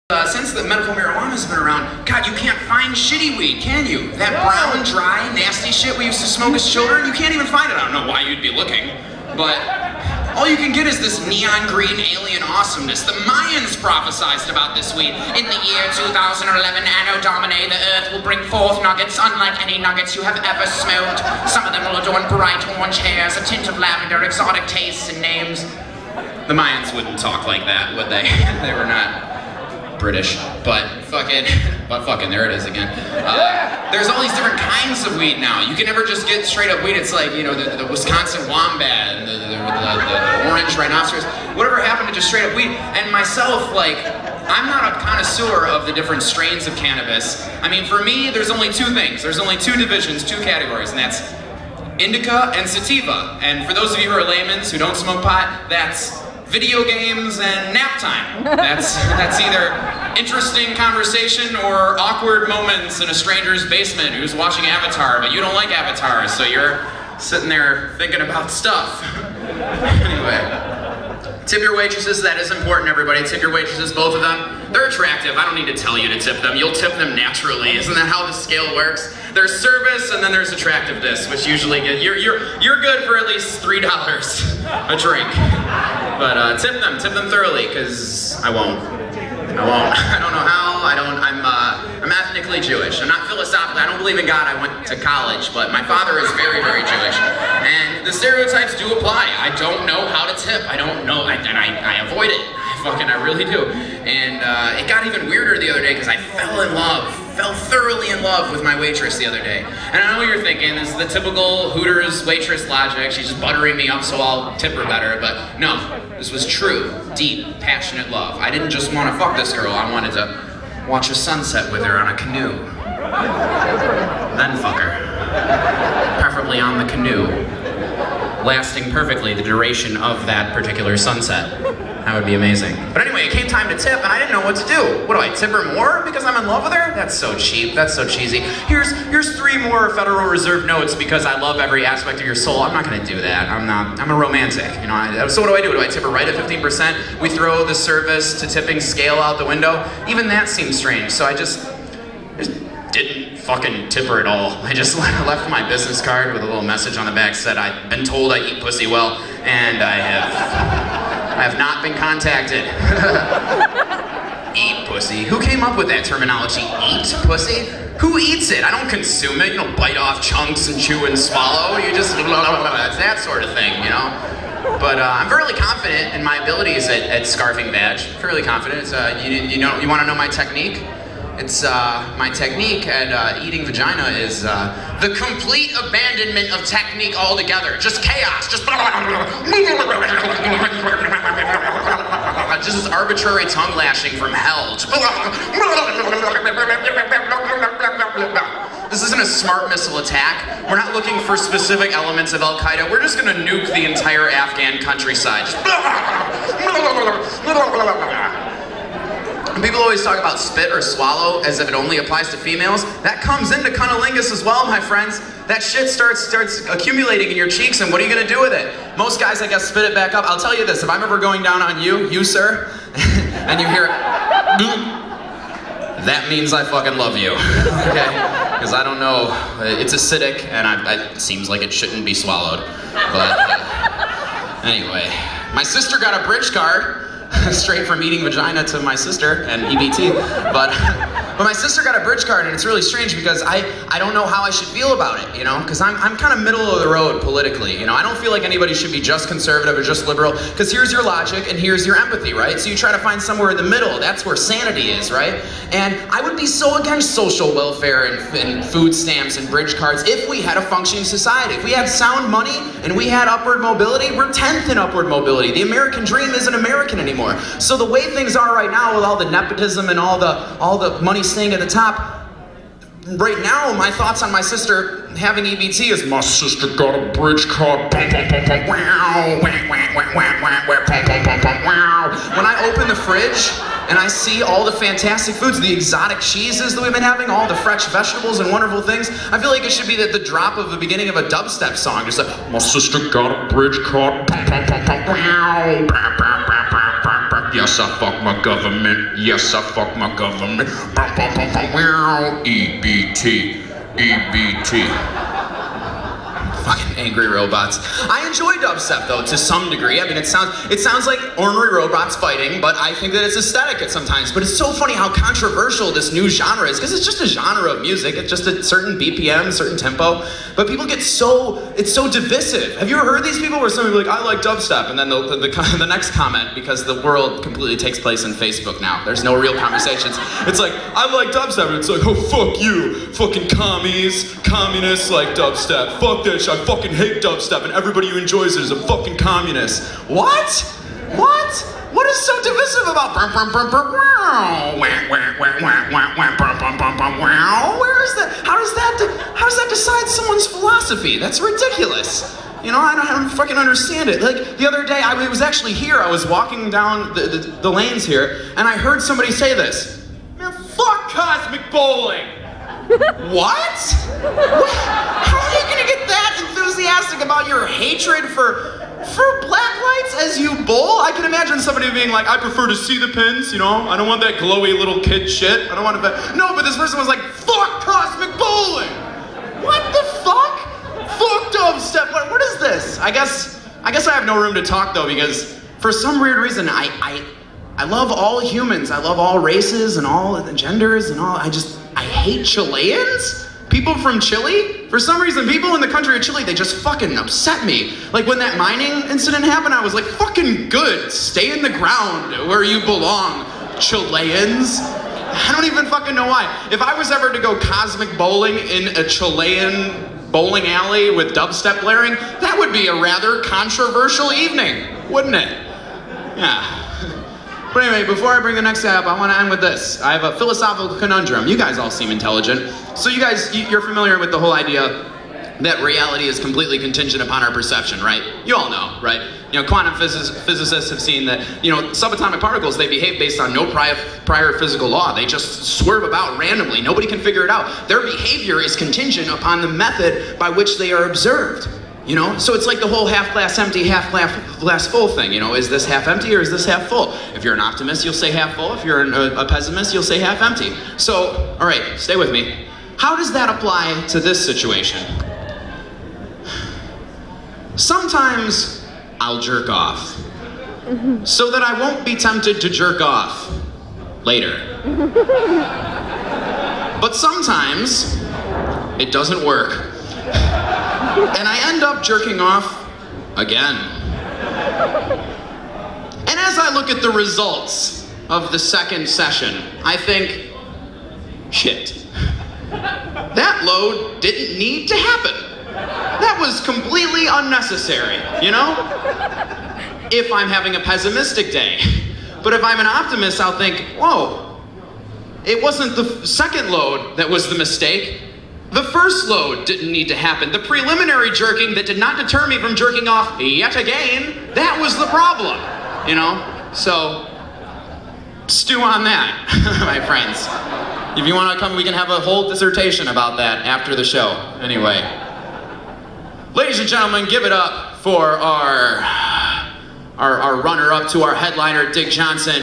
Since the medical marijuana's been around, God, you can't find shitty weed, can you? That brown, dry, nasty shit we used to smoke as children, you can't even find it. I don't know why you'd be looking, but all you can get is this neon green alien awesomeness. The Mayans prophesized about this weed. In the year 2011, Anno Domini, the earth will bring forth nuggets unlike any nuggets you have ever smoked. Some of them will adorn bright orange hairs, a tint of lavender, exotic tastes and names. The Mayans wouldn't talk like that, would they? They were not British, but fucking, there it is again. There's all these different kinds of weed now. You can never just get straight up weed. It's like, you know, the Wisconsin wombat, and the orange rhinoceros. Whatever happened to just straight up weed? And myself, like, I'm not a connoisseur of the different strains of cannabis. I mean, for me, there's only two things. There's only two divisions, two categories, and that's indica and sativa. And for those of you who are laymen who don't smoke pot, that's video games and nap time. That's either interesting conversation or awkward moments in a stranger's basement who's watching Avatar, but you don't like Avatar, so you're sitting there thinking about stuff. Anyway, tip your waitresses. That is important, everybody. Tip your waitresses, both of them. They're attractive. I don't need to tell you to tip them. You'll tip them naturally. Isn't that how the scale works? There's service and then there's attractiveness, which usually get you're good for at least $3 a drink. But tip them thoroughly, because I won't. I don't know how. I'm ethnically Jewish. I'm not philosophically. I don't believe in God. I went to college, but my father is very, very Jewish, and the stereotypes do apply. I don't know how to tip. I don't know, and I avoid it. I really do. And it got even weirder the other day because I fell thoroughly in love with my waitress the other day. And I know what you're thinking, this is the typical Hooters waitress logic. She's just buttering me up so I'll tip her better. But no, this was true, deep, passionate love. I didn't just want to fuck this girl. I wanted to watch a sunset with her on a canoe. Then fuck her. Preferably on the canoe, lasting perfectly the duration of that particular sunset. That would be amazing. But anyway, it came time to tip, and I didn't know what to do. What do I tip her more because I'm in love with her? That's so cheap. That's so cheesy. Here's 3 more Federal Reserve notes because I love every aspect of your soul. I'm not going to do that. I'm a romantic. You know. So what do? Do I tip her right at 15%? We throw the service to tipping scale out the window. Even that seems strange. So I just didn't fucking tip her at all. I just left my business card with a little message on the back that said, I've been told I eat pussy well, and I have not been contacted. Eat pussy. Who came up with that terminology? Eat pussy? Who eats it? I don't consume it. You don't bite off chunks and chew and swallow. You just, it's that sort of thing, you know? But I'm fairly confident in my abilities at scarfing badge. Fairly confident. It's, you want to know my technique? It's my technique at eating vagina is the complete abandonment of technique altogether. Just chaos. Just this arbitrary tongue lashing from hell. This isn't a smart missile attack. We're not looking for specific elements of Al-Qaeda. We're just gonna nuke the entire Afghan countryside. People always talk about spit or swallow as if it only applies to females. That comes into cunnilingus as well, my friends. That shit starts accumulating in your cheeks, and what are you gonna do with it? Most guys, I guess, spit it back up. I'll tell you this, if I'm ever going down on you sir, and you hear it, that means I fucking love you, okay? Because I don't know, it's acidic, and it seems like it shouldn't be swallowed. But anyway, my sister got a bridge card. Straight from eating vagina to my sister and EBT, but my sister got a bridge card, and it's really strange because I don't know how I should feel about it, you know, because I'm kind of middle of the road politically, you know. I don't feel like anybody should be just conservative or just liberal, because here's your logic and here's your empathy, right? So you try to find somewhere in the middle. That's where sanity is, right? And I would be so against social welfare and food stamps and bridge cards if we had a functioning society. If we had sound money and we had upward mobility, we're 10th in upward mobility. The American dream isn't American anymore. So the way things are right now, with all the nepotism and all the money staying at the top, right now my thoughts on my sister having EBT is, my sister got a bridge card. When I open the fridge and I see all the fantastic foods, the exotic cheeses that we've been having, all the fresh vegetables and wonderful things, I feel like it should be the drop of the beginning of a dubstep song. Just like, my sister got a bridge card. Yes, I fuck my government. Yes, I fuck my government. EBT. EBT. Fucking angry robots. I enjoy dubstep though, to some degree. I mean, it sounds like ornery robots fighting, but I think that it's aesthetic at sometimes. But it's so funny how controversial this new genre is, because it's just a genre of music. It's just a certain BPM, certain tempo. But people get it's so divisive. Have you ever heard these people where somebody like, I like dubstep, and then the next comment, because the world completely takes place in Facebook now. There's no real conversations. It's like, I like dubstep, and it's like, oh, fuck you. Fucking communists like dubstep. Fuck that shit. I fucking hate dubstep, and everybody who enjoys it is a fucking communist. What? What? What is so divisive about where is that? How does that decide someone's philosophy? That's ridiculous. You know, I don't fucking understand it. Like, the other day, I was actually here, I was walking down the lanes here, and I heard somebody say this. Man, fuck cosmic bowling! What? How are you gonna get that enthusiastic about your hatred for black lights as you bowl? I can imagine somebody being like, I prefer to see the pins, you know? I don't want that glowy little kid shit. I don't want to... No, but this person was like, fuck cosmic bowling! What the fuck? Fuck dubstep. What is this? I guess I have no room to talk though, because for some weird reason, I love all humans. I love all races and all genders and all. I hate Chileans? People from Chile? For some reason, people in the country of Chile, they just fucking upset me. Like when that mining incident happened, I was like, fucking good. Stay in the ground where you belong, Chileans. I don't even fucking know why. If I was ever to go cosmic bowling in a Chilean bowling alley with dubstep blaring, that would be a rather controversial evening, wouldn't it? Yeah. But anyway, before I bring the next guy up, I want to end with this. I have a philosophical conundrum. You guys all seem intelligent. So you guys, you're familiar with the whole idea that reality is completely contingent upon our perception, right? You all know, right? You know, quantum physicists have seen that, you know, subatomic particles, they behave based on no prior physical law. They just swerve about randomly. Nobody can figure it out. Their behavior is contingent upon the method by which they are observed. You know, so it's like the whole half glass empty, half glass full thing. You know, is this half empty or is this half full? If you're an optimist, you'll say half full. If you're a pessimist, you'll say half empty. So, all right, stay with me. How does that apply to this situation? Sometimes I'll jerk off so that I won't be tempted to jerk off later. But sometimes it doesn't work. And I end up jerking off again. And as I look at the results of the second session, I think, shit, that load didn't need to happen. That was completely unnecessary, you know? If I'm having a pessimistic day. But if I'm an optimist, I'll think, whoa, it wasn't the second load that was the mistake. The first load didn't need to happen. The preliminary jerking that did not deter me from jerking off yet again, that was the problem, you know? So, stew on that, my friends. If you want to come, we can have a whole dissertation about that after the show. Anyway. Ladies and gentlemen, give it up for our runner-up to our headliner, Dick Johnson.